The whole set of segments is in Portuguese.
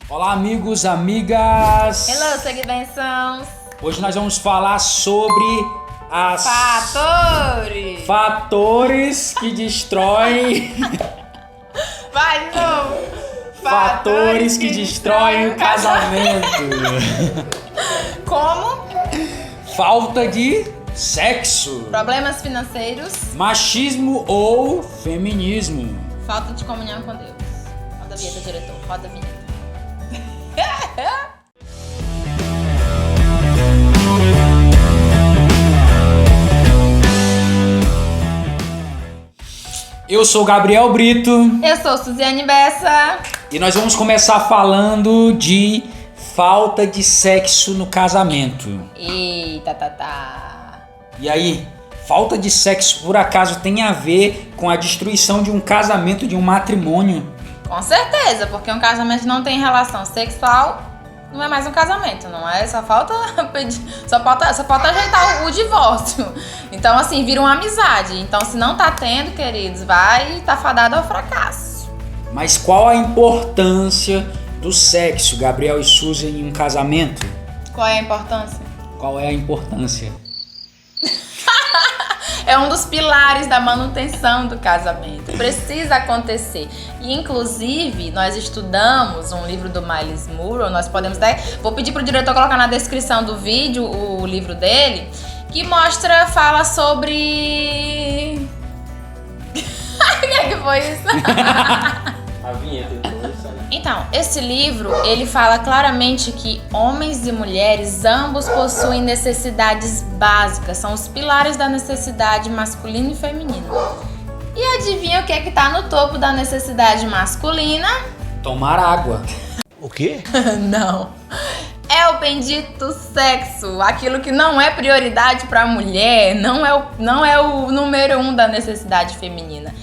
Olá, amigos, amigas! Hello, seguidões! Hoje nós vamos falar sobre as fatores que destroem Vai de novo! fatores que destroem o casamento. Como? Falta de sexo, Problemas financeiros, machismo ou feminismo. falta de comunhão com Deus. Roda a vinheta, diretor. Roda a vinheta. Eu sou Gabriel Brito Eu sou Suziane Bessa. e nós vamos começar falando de falta de sexo no casamento. Eita, E aí, falta de sexo por acaso tem a ver com a destruição de um casamento, de um matrimônio? Com certeza, porque um casamento não tem relação sexual, não é mais um casamento, não é? Só falta ajeitar o divórcio. Então, assim, vira uma amizade. Então, se não tá tendo, queridos, vai tá fadado ao fracasso. Mas qual a importância do sexo, Gabriel e Suzy, em um casamento? Qual é a importância? Qual é a importância? É um dos pilares da manutenção do casamento. Precisa acontecer. E, inclusive, nós estudamos um livro do Miles Monroe. Nós podemos até... Vou pedir pro diretor colocar na descrição do vídeo o livro dele, que fala sobre... O que é que foi isso? A vinheta depois, sabe? Então, esse livro, ele fala claramente que homens e mulheres ambos possuem necessidades básicas, são os pilares da necessidade masculina e feminina. E adivinha o que é que tá no topo da necessidade masculina? Tomar água. O quê? Não. É o bendito sexo, aquilo que não é prioridade pra mulher, não é o número 1 da necessidade feminina.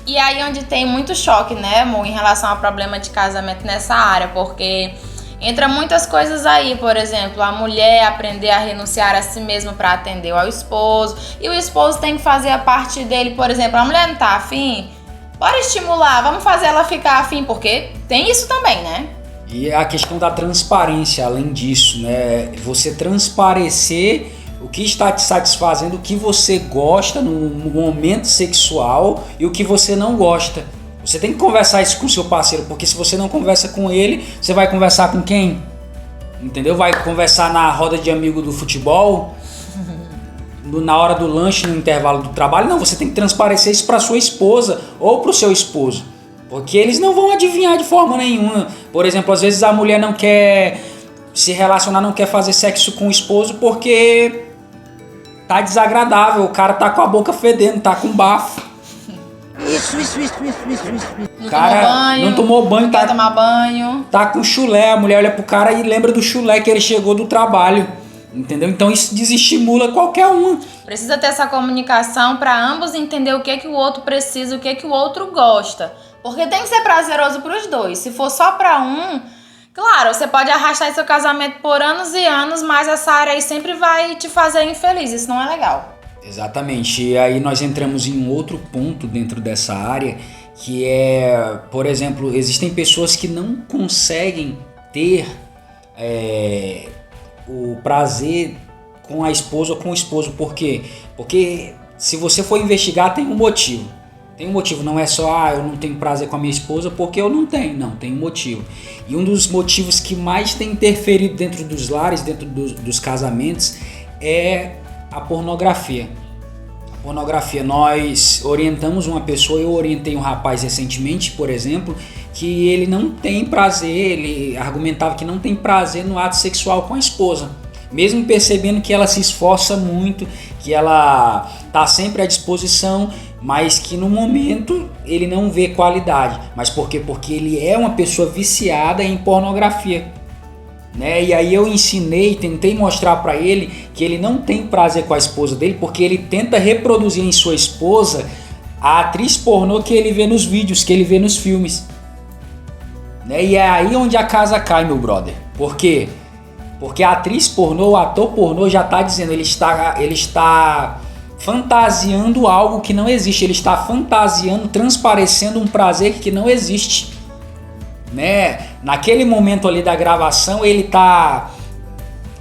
E aí onde tem muito choque, né, amor, em relação ao problema de casamento nessa área, porque entra muitas coisas aí, por exemplo, a mulher aprender a renunciar a si mesma para atender ao esposo, e o esposo tem que fazer a parte dele, por exemplo, a mulher não tá afim, bora estimular, vamos fazer ela ficar afim, porque tem isso também, né? E a questão da transparência, além disso, né? Você transparecer o que está te satisfazendo, o que você gosta no momento sexual e o que você não gosta. Você tem que conversar isso com o seu parceiro, porque se você não conversa com ele, você vai conversar com quem? Entendeu? Vai conversar na roda de amigo do futebol, na hora do lanche, no intervalo do trabalho. Não, você tem que transparecer isso para sua esposa ou para o seu esposo, porque eles não vão adivinhar de forma nenhuma. Por exemplo, às vezes a mulher não quer se relacionar, não quer fazer sexo com o esposo porque tá desagradável, o cara tá com a boca fedendo, tá com bafo. Isso. Não Cara, tomou banho, não tomou banho, não quer tá- tomar banho. Tá com chulé, a mulher olha pro cara e lembra do chulé que ele chegou do trabalho, entendeu? Então isso desestimula qualquer um. Precisa ter essa comunicação para ambos entender o que que o outro precisa, o que que o outro gosta. Porque tem que ser prazeroso para os dois. Se for só para um, claro, você pode arrastar seu casamento por anos e anos, mas essa área aí sempre vai te fazer infeliz. Isso não é legal. Exatamente, e aí nós entramos em um outro ponto dentro dessa área, que é, por exemplo, existem pessoas que não conseguem ter o prazer com a esposa ou com o esposo. Por quê? Porque se você for investigar, tem um motivo. Tem um motivo, não é só, eu não tenho prazer com a minha esposa porque eu não tenho. Não, tem um motivo. E um dos motivos que mais tem interferido dentro dos lares, dentro dos casamentos, é a pornografia. A pornografia, nós orientamos uma pessoa, eu orientei um rapaz recentemente, por exemplo, que ele não tem prazer, ele argumentava que não tem prazer no ato sexual com a esposa. Mesmo percebendo que ela se esforça muito, que ela está sempre à disposição, mas que no momento ele não vê qualidade. Mas por quê? Porque ele é uma pessoa viciada em pornografia, né? E aí eu ensinei, tentei mostrar para ele que ele não tem prazer com a esposa dele, porque ele tenta reproduzir em sua esposa a atriz pornô que ele vê nos vídeos, que ele vê nos filmes, né? E é aí onde a casa cai, meu brother. Por quê? Porque a atriz pornô, o ator pornô já está dizendo, ele está fantasiando algo que não existe, ele está fantasiando, transparecendo um prazer que não existe, né? naquele momento ali da gravação, ele tá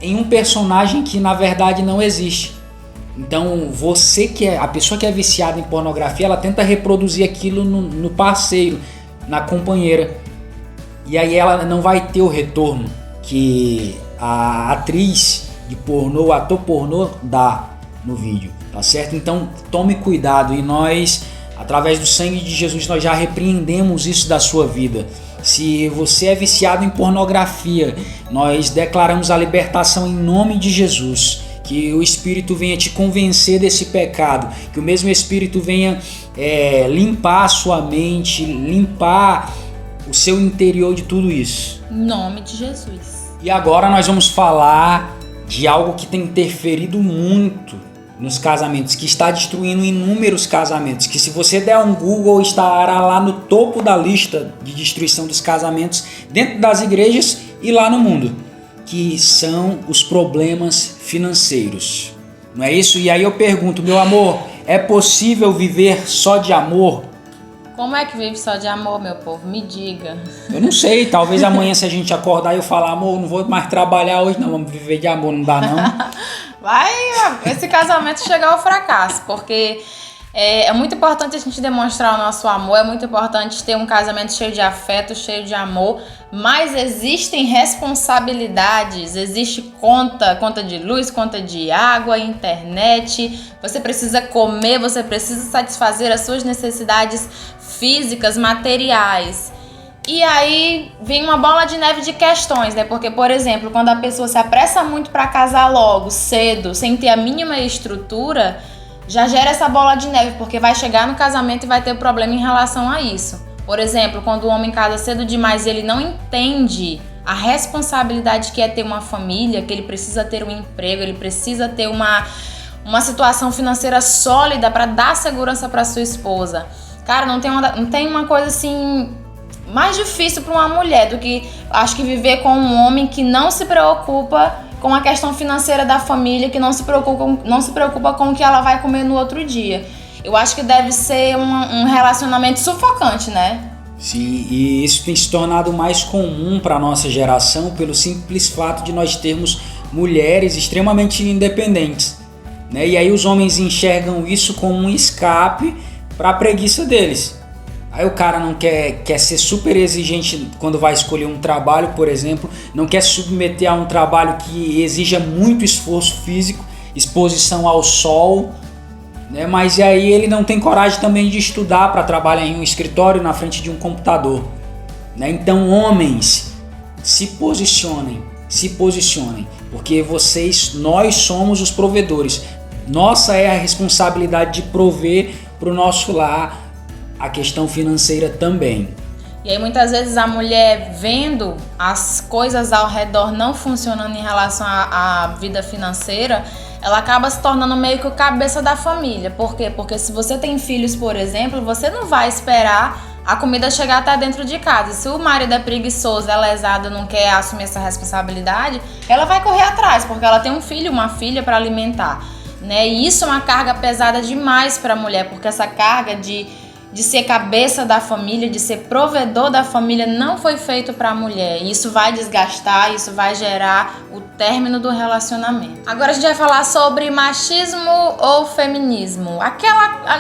em um personagem que na verdade não existe. Então você a pessoa que é viciada em pornografia, ela tenta reproduzir aquilo no parceiro, na companheira. E aí ela não vai ter o retorno que a atriz de pornô, o ator pornô dá no vídeo, tá certo? Então tome cuidado, e nós, através do sangue de Jesus, nós já repreendemos isso da sua vida. Se você é viciado em pornografia, nós declaramos a libertação em nome de Jesus. Que o Espírito venha te convencer desse pecado, que o mesmo Espírito venha limpar a sua mente, limpar o seu interior de tudo isso. Em nome de Jesus. E agora nós vamos falar de algo que tem interferido muito nos casamentos, que está destruindo inúmeros casamentos, que se você der um Google, estará lá no topo da lista de destruição dos casamentos dentro das igrejas e lá no mundo, que são os problemas financeiros. Não é isso? E aí eu pergunto, meu amor, é possível viver só de amor? Como é que vive só de amor, meu povo? Me diga. Eu não sei, talvez amanhã, se a gente acordar e eu falar, amor, não vou mais trabalhar hoje, não, vamos viver de amor, não dá não. Vai esse casamento chegar ao fracasso, porque é muito importante a gente demonstrar o nosso amor, é muito importante ter um casamento cheio de afeto, cheio de amor, mas existem responsabilidades, existe conta de luz, conta de água, internet, você precisa comer, você precisa satisfazer as suas necessidades físicas, materiais. E aí vem uma bola de neve de questões, né? Porque, por exemplo, quando a pessoa se apressa muito para casar logo, cedo, sem ter a mínima estrutura, já gera essa bola de neve, porque vai chegar no casamento e vai ter problema em relação a isso. Por exemplo, quando o homem casa cedo demais e ele não entende a responsabilidade que é ter uma família, que ele precisa ter um emprego, ele precisa ter uma situação financeira sólida para dar segurança para sua esposa. Cara, não tem uma coisa assim mais difícil para uma mulher do que, acho que, viver com um homem que não se preocupa com a questão financeira da família, que não se preocupa com o que ela vai comer no outro dia. Eu acho que deve ser um relacionamento sufocante, né? Sim, e isso tem se tornado mais comum para a nossa geração pelo simples fato de nós termos mulheres extremamente independentes, né? E aí os homens enxergam isso como um escape para a preguiça deles. Aí o cara não quer ser super exigente quando vai escolher um trabalho, por exemplo, não quer se submeter a um trabalho que exija muito esforço físico, exposição ao sol, né? Mas aí ele não tem coragem também de estudar para trabalhar em um escritório na frente de um computador, né? Então, homens, se posicionem, porque nós somos os provedores. Nossa é a responsabilidade de prover para o nosso lar, a questão financeira também. E aí muitas vezes a mulher, vendo as coisas ao redor não funcionando em relação à vida financeira, ela acaba se tornando meio que o cabeça da família. Por quê? Porque se você tem filhos, por exemplo, você não vai esperar a comida chegar até dentro de casa. Se o marido é preguiçoso, é lesado, não quer assumir essa responsabilidade, ela vai correr atrás, porque ela tem um filho, uma filha para alimentar, né? E isso é uma carga pesada demais para a mulher, porque essa carga de ser cabeça da família, de ser provedor da família, não foi feito para a mulher. Isso vai desgastar, isso vai gerar o término do relacionamento. Agora a gente vai falar sobre machismo ou feminismo.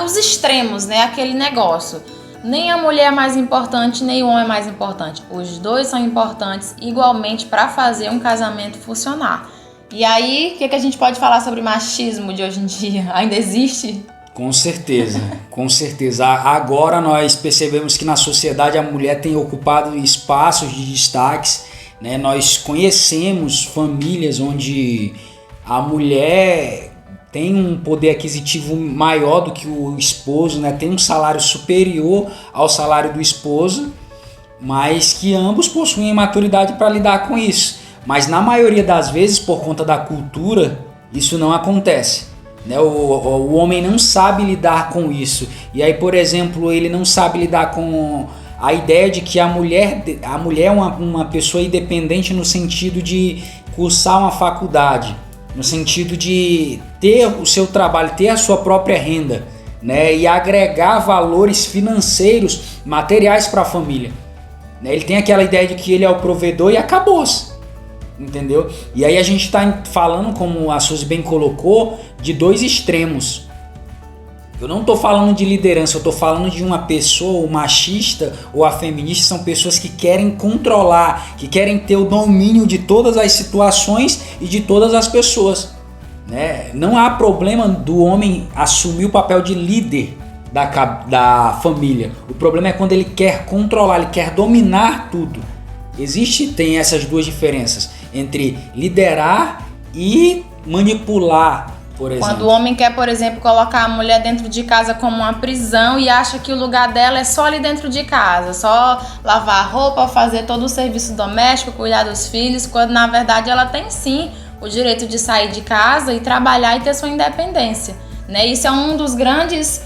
Os extremos, né? Aquele negócio. Nem a mulher é mais importante, nem o homem é mais importante. Os dois são importantes igualmente para fazer um casamento funcionar. E aí, o que a gente pode falar sobre machismo de hoje em dia? Ainda existe? Com certeza, com certeza. Agora nós percebemos que na sociedade a mulher tem ocupado espaços de destaques, né? Nós conhecemos famílias onde a mulher tem um poder aquisitivo maior do que o esposo, né? Tem um salário superior ao salário do esposo, mas que ambos possuem maturidade para lidar com isso. Mas na maioria das vezes, por conta da cultura, isso não acontece. O homem não sabe lidar com isso. E aí, por exemplo, ele não sabe lidar com a ideia de que a mulher é uma pessoa independente no sentido de cursar uma faculdade, no sentido de ter o seu trabalho, ter a sua própria renda, né? E agregar valores financeiros, materiais para a família. né? Ele tem aquela ideia de que ele é o provedor e acabou-se, entendeu? E aí a gente está falando, como a Suzy bem colocou, de dois extremos. Eu não estou falando de liderança, eu estou falando de uma pessoa, o machista ou a feminista, são pessoas que querem controlar, que querem ter o domínio de todas as situações e de todas as pessoas, né? Não há problema do homem assumir o papel de líder da família. O problema é quando ele quer controlar, ele quer dominar tudo. Tem essas duas diferenças entre liderar e manipular. Quando o homem quer, por exemplo, colocar a mulher dentro de casa como uma prisão e acha que o lugar dela é só ali dentro de casa, só lavar a roupa, fazer todo o serviço doméstico, cuidar dos filhos, quando na verdade ela tem sim o direito de sair de casa e trabalhar e ter sua independência, né? Isso é um dos grandes...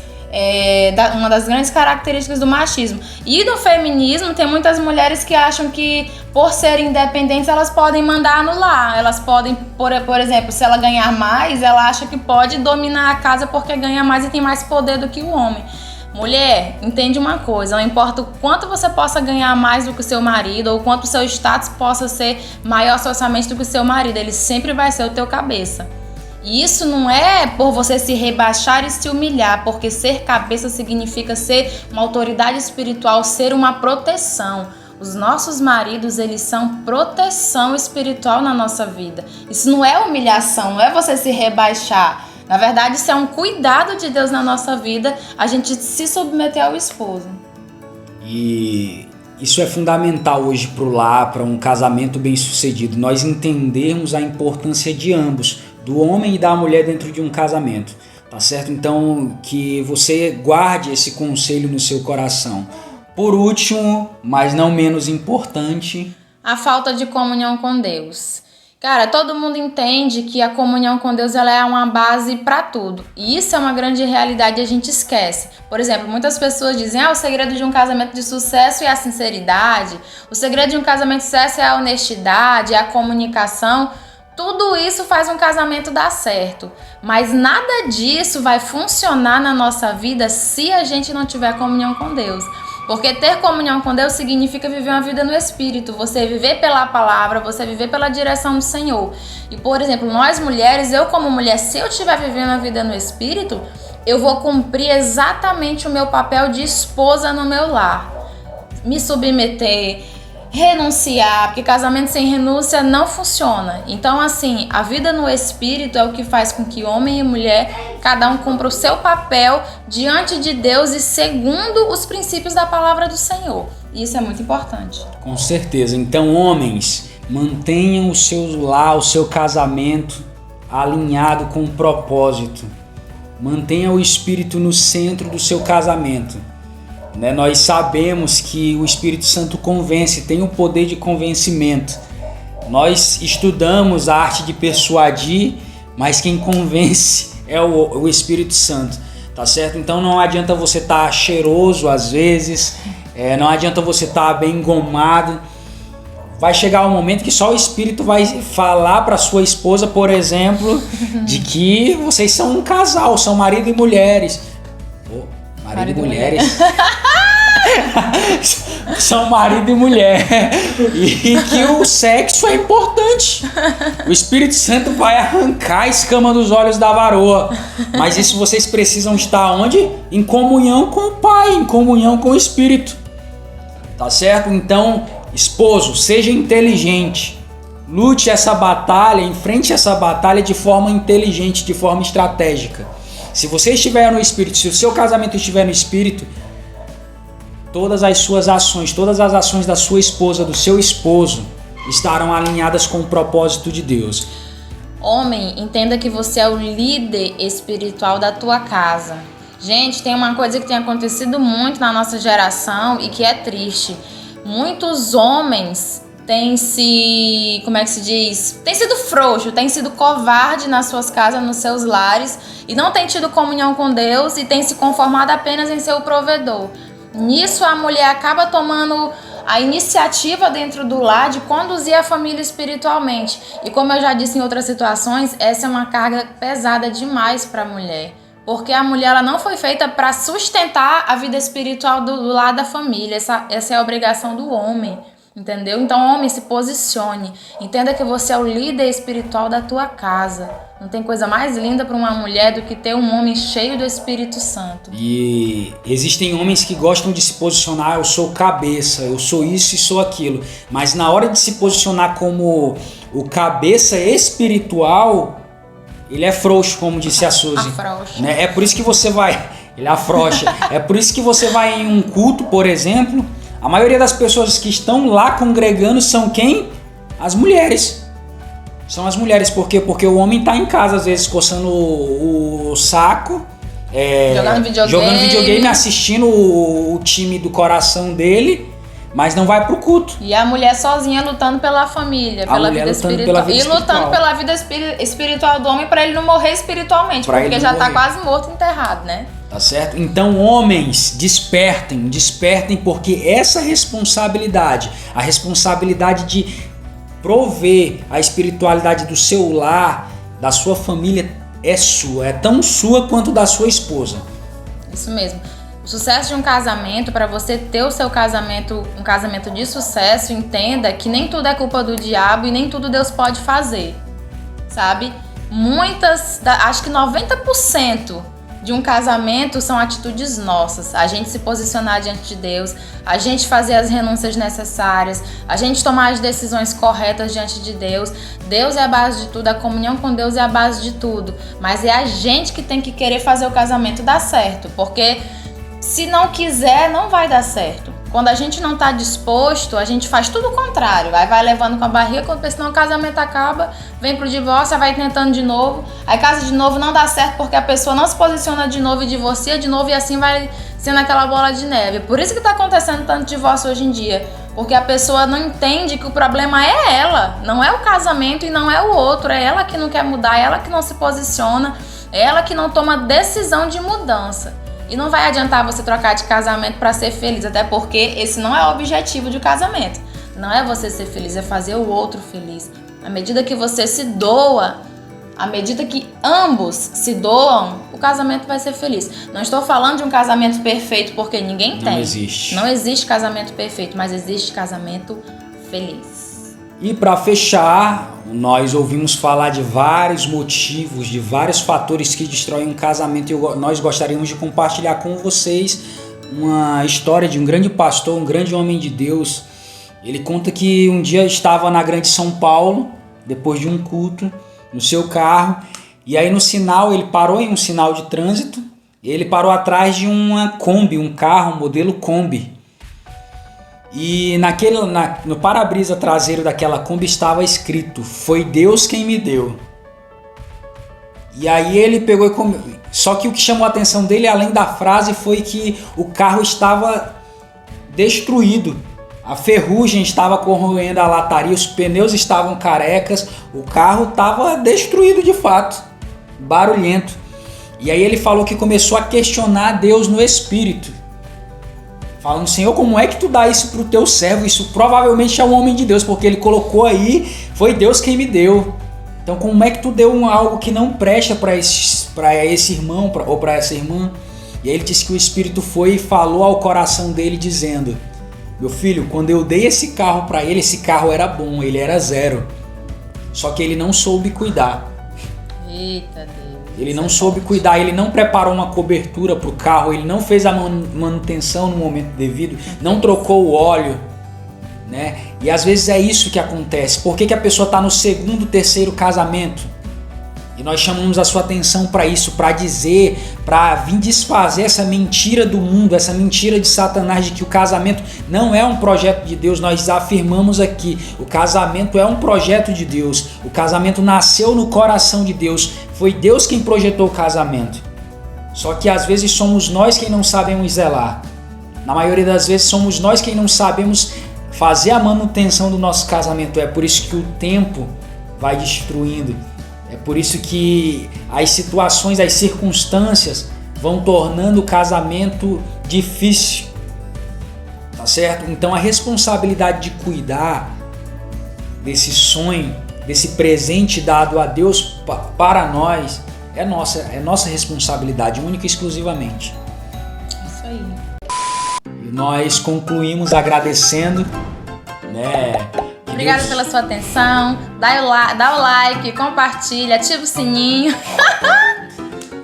uma das grandes características do machismo. E no feminismo tem muitas mulheres que acham que por serem independentes elas podem mandar no lar, elas podem, por exemplo, se ela ganhar mais, ela acha que pode dominar a casa porque ganha mais e tem mais poder do que o homem. Mulher, entende uma coisa, não importa o quanto você possa ganhar mais do que o seu marido ou o quanto o seu status possa ser maior socialmente do que o seu marido, ele sempre vai ser o teu cabeça. E isso não é por você se rebaixar e se humilhar, porque ser cabeça significa ser uma autoridade espiritual, ser uma proteção. Os nossos maridos, eles são proteção espiritual na nossa vida. Isso não é humilhação, não é você se rebaixar. Na verdade, isso é um cuidado de Deus na nossa vida, a gente se submeter ao esposo. E isso é fundamental hoje para o lar, para um casamento bem sucedido. Nós entendermos a importância de ambos, do homem e da mulher dentro de um casamento, tá certo? Então, que você guarde esse conselho no seu coração. Por último, mas não menos importante, a falta de comunhão com Deus. Cara, todo mundo entende que a comunhão com Deus ela é uma base para tudo. E isso é uma grande realidade e a gente esquece. Por exemplo, muitas pessoas dizem o segredo de um casamento de sucesso é a sinceridade. O segredo de um casamento de sucesso é a honestidade, é a comunicação. Tudo isso faz um casamento dar certo, mas nada disso vai funcionar na nossa vida se a gente não tiver comunhão com Deus. Porque ter comunhão com Deus significa viver uma vida no Espírito, você viver pela palavra, você viver pela direção do Senhor. E, por exemplo, nós mulheres, eu como mulher, se eu estiver vivendo a vida no Espírito, eu vou cumprir exatamente o meu papel de esposa no meu lar. Me submeter, renunciar, porque casamento sem renúncia não funciona. Então, assim, a vida no Espírito é o que faz com que homem e mulher, cada um cumpra o seu papel diante de Deus e segundo os princípios da palavra do Senhor. E isso é muito importante. Com certeza. Então, homens, mantenham o seu lar, o seu casamento alinhado com o propósito. Mantenha o Espírito no centro do seu casamento. Nós sabemos que o Espírito Santo convence, tem o poder de convencimento. Nós estudamos a arte de persuadir, mas quem convence é o Espírito Santo, tá certo? Então não adianta você estar cheiroso às vezes, não adianta você estar bem engomado. Vai chegar um momento que só o Espírito vai falar para sua esposa, por exemplo, de que vocês são um casal, são marido e mulheres. Marido e mulheres. São marido e mulher. E que o sexo é importante. O Espírito Santo vai arrancar a escama dos olhos da varoa. Mas isso vocês precisam estar onde? Em comunhão com o Pai, em comunhão com o Espírito. Tá certo? Então, esposo, seja inteligente. Lute essa batalha, enfrente essa batalha de forma inteligente, de forma estratégica. Se você estiver no Espírito, se o seu casamento estiver no Espírito, todas as suas ações, todas as ações da sua esposa, do seu esposo, estarão alinhadas com o propósito de Deus. Homem, entenda que você é o líder espiritual da tua casa. Gente, tem uma coisa que tem acontecido muito na nossa geração e que é triste. Muitos homens têm sido frouxo, têm sido covarde nas suas casas, nos seus lares e não têm tido comunhão com Deus e têm se conformado apenas em ser o provedor. Nisso a mulher acaba tomando a iniciativa dentro do lar de conduzir a família espiritualmente. E como eu já disse em outras situações, essa é uma carga pesada demais para a mulher. Porque a mulher ela não foi feita para sustentar a vida espiritual do lado da família. Essa é a obrigação do homem, entendeu? Então, homem, se posicione. Entenda que você é o líder espiritual da tua casa. Não tem coisa mais linda para uma mulher do que ter um homem cheio do Espírito Santo. E existem homens que gostam de se posicionar, eu sou cabeça, eu sou isso e sou aquilo. Mas na hora de se posicionar como o cabeça espiritual, ele é frouxo, como disse a Suzy. Afrouxa. Né? É por isso que você vai... Ele afrouxa. É por isso que você vai em um culto, por exemplo, a maioria das pessoas que estão lá congregando são quem? As mulheres. São as mulheres. Por quê? Porque o homem está em casa, às vezes, coçando o saco, jogando videogame, assistindo o time do coração dele, mas não vai pro culto. E a mulher sozinha lutando pela família, pela vida espiritual. E lutando pela vida espiritual do homem para ele não morrer espiritualmente, porque já tá quase morto, enterrado, né? Tá certo? Então, homens, despertem, porque essa responsabilidade, a responsabilidade de prover a espiritualidade do seu lar, da sua família, é sua, é tão sua quanto da sua esposa. Isso mesmo. O sucesso de um casamento, para você ter o seu casamento, um casamento de sucesso, entenda que nem tudo é culpa do diabo e nem tudo Deus pode fazer, sabe? Acho que 90% de um casamento são atitudes nossas. A gente se posicionar diante de Deus, a gente fazer as renúncias necessárias, a gente tomar as decisões corretas diante de Deus. Deus é a base de tudo, a comunhão com Deus é a base de tudo. Mas é a gente que tem que querer fazer o casamento dar certo, porque se não quiser, não vai dar certo. Quando a gente não está disposto, a gente faz tudo o contrário. Aí vai levando com a barriga, quando senão o casamento acaba, vem pro divórcio, vai tentando de novo. Aí casa de novo, não dá certo porque a pessoa não se posiciona de novo e divorcia de novo e assim vai sendo aquela bola de neve. Por isso que está acontecendo tanto divórcio hoje em dia. Porque a pessoa não entende que o problema é ela, não é o casamento e não é o outro. É ela que não quer mudar, é ela que não se posiciona, é ela que não toma decisão de mudança. E não vai adiantar você trocar de casamento para ser feliz, até porque esse não é o objetivo de um casamento. Não é você ser feliz, é fazer o outro feliz. À medida que você se doa, à medida que ambos se doam, o casamento vai ser feliz. Não estou falando de um casamento perfeito, porque ninguém tem. Não existe. Não existe casamento perfeito, mas existe casamento feliz. E para fechar, nós ouvimos falar de vários motivos, de vários fatores que destroem um casamento e nós gostaríamos de compartilhar com vocês uma história de um grande pastor, um grande homem de Deus. Ele conta que um dia estava na Grande São Paulo, depois de um culto, no seu carro, e aí no sinal, ele parou em um sinal de trânsito, e ele parou atrás de uma Kombi, um carro, modelo Kombi. E no para-brisa traseiro daquela Kombi estava escrito: "Foi Deus quem me deu". E aí ele pegou e só que o que chamou a atenção dele, além da frase, foi que o carro estava destruído. A ferrugem estava corroendo a lataria, os pneus estavam carecas, o carro estava destruído de fato, barulhento. E aí ele falou que começou a questionar Deus no espírito, falando: Senhor, como é que tu dá isso pro teu servo? Isso provavelmente é um homem de Deus, porque ele colocou aí, foi Deus quem me deu. Então como é que tu deu algo que não presta para esse irmão ou para essa irmã? E aí ele disse que o Espírito foi e falou ao coração dele dizendo: meu filho, quando eu dei esse carro para ele, esse carro era bom, ele era zero. Só que ele não soube cuidar. Eita Deus. Ele não soube cuidar, ele não preparou uma cobertura para o carro, ele não fez a manutenção no momento devido, não trocou o óleo, né? E às vezes é isso que acontece. Por que a pessoa está no segundo, terceiro casamento? E nós chamamos a sua atenção para isso, para dizer, para vir desfazer essa mentira do mundo, essa mentira de Satanás de que o casamento não é um projeto de Deus. Nós afirmamos aqui, o casamento é um projeto de Deus. O casamento nasceu no coração de Deus. Foi Deus quem projetou o casamento. Só que às vezes somos nós quem não sabemos zelar. Na maioria das vezes somos nós quem não sabemos fazer a manutenção do nosso casamento. É por isso que o tempo vai destruindo. É por isso que as situações, as circunstâncias vão tornando o casamento difícil, tá certo? Então a responsabilidade de cuidar desse sonho, desse presente dado a Deus para nós, é nossa responsabilidade, única e exclusivamente. Isso aí. E nós concluímos agradecendo, né? Obrigada pela sua atenção. Dá o like, compartilha, ativa o sininho.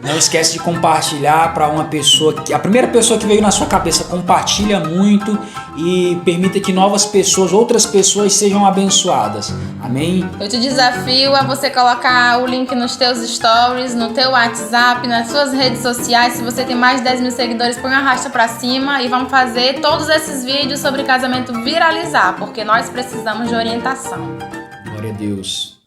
Não esquece de compartilhar para uma pessoa a primeira pessoa que veio na sua cabeça, compartilha muito e permita que outras pessoas sejam abençoadas. Amém? Eu te desafio a você colocar o link nos teus stories, no teu WhatsApp, nas suas redes sociais. Se você tem mais de 10 mil seguidores, põe uma arrasta pra cima e vamos fazer todos esses vídeos sobre casamento viralizar, porque nós precisamos de orientação. Glória a Deus.